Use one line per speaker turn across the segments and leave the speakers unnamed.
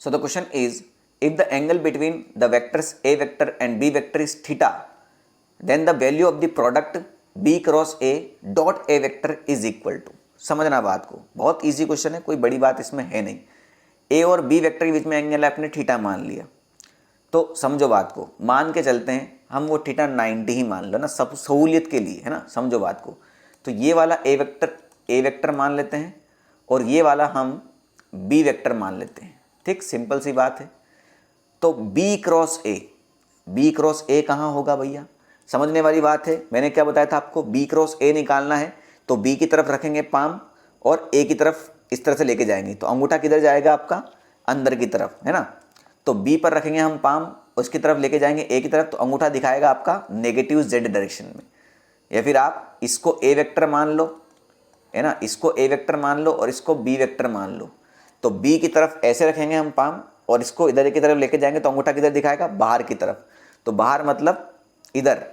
So the question is, if the angle between the vectors A vector and B vector is theta, then the value of the product B cross A dot A vector is equal to। समझना बात को, बहुत easy question है, कोई बड़ी बात इसमें है नहीं। ए और बी वेक्टर के बीच में एंगल है, आपने थीटा मान लिया, तो समझो बात को, मान के चलते हैं हम वो थीटा 90 ही मान लो ना, सब सहूलियत के लिए है ना, समझो बात को। तो ये वाला ए वेक्टर मान लेते हैं और ये वाला हम बी वेक्टर मान लेते हैं, ठीक, सिंपल सी बात है। तो बी क्रॉस ए कहाँ होगा भैया, समझने वाली बात है। मैंने क्या बताया था आपको, बी क्रॉस ए निकालना है तो बी की तरफ रखेंगे पाम और ए की तरफ इस तरह से लेके जाएंगे, तो अंगूठा किधर जाएगा आपका, अंदर की तरफ, है ना। तो बी पर रखेंगे हम पाम, उसकी तरफ लेके जाएंगे ए की तरफ, तो अंगूठा दिखाएगा आपका नेगेटिव जेड डायरेक्शन में। या फिर आप इसको ए वेक्टर मान लो, है ना, इसको ए वेक्टर मान लो और इसको बी वेक्टर मान लो। तो बी की तरफ ऐसे रखेंगे हम पाम और इसको इधर की तरफ लेके जाएंगे, तो अंगूठा किधर दिखाएगा, बाहर की तरफ। तो बाहर मतलब इधर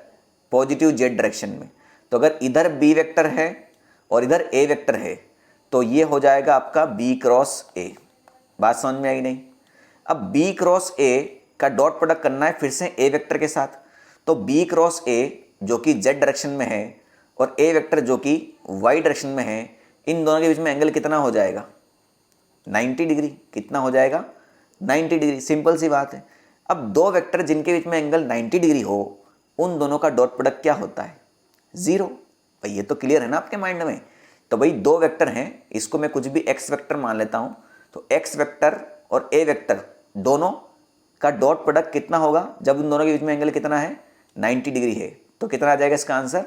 पॉजिटिव जेड डायरेक्शन में। तो अगर इधर बी वेक्टर है और इधर ए वेक्टर है तो ये हो जाएगा आपका बी क्रॉस ए। बात समझ में आई नहीं। अब बी क्रॉस ए का डॉट प्रोडक्ट करना है फिर से ए वेक्टर के साथ। तो बी क्रॉस ए जो कि जेड डायरेक्शन में है और ए वेक्टर जो कि वाई डायरेक्शन में है, इन दोनों के बीच में एंगल कितना हो जाएगा, 90 डिग्री। कितना हो जाएगा, 90 डिग्री, सिंपल सी बात है। अब दो वेक्टर जिनके बीच में एंगल 90 डिग्री हो, उन दोनों का डॉट प्रोडक्ट क्या होता है, 0। भाई ये तो क्लियर है ना आपके माइंड में। तो भाई दो वेक्टर हैं, इसको मैं कुछ भी एक्स वेक्टर मान लेता हूँ, तो एक्स वेक्टर और ए वेक्टर दोनों का डॉट प्रोडक्ट कितना होगा, जब उन दोनों के बीच में एंगल कितना है, 90 डिग्री है, तो कितना आ जाएगा इसका आंसर,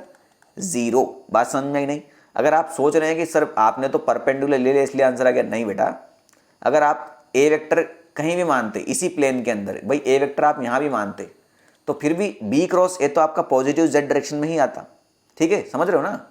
0। बात समझ में आई नहीं। अगर आप सोच रहे हैं कि सर आपने तो परपेंडिकुलर ले लिया इसलिए आंसर आ गया, नहीं बेटा। अगर आप ए वेक्टर कहीं भी मानते इसी प्लेन के अंदर, भाई ए वेक्टर आप यहाँ भी मानते, तो फिर भी बी क्रॉस ए तो आपका पॉजिटिव जेड डायरेक्शन में ही आता, ठीक है, समझ रहे हो ना।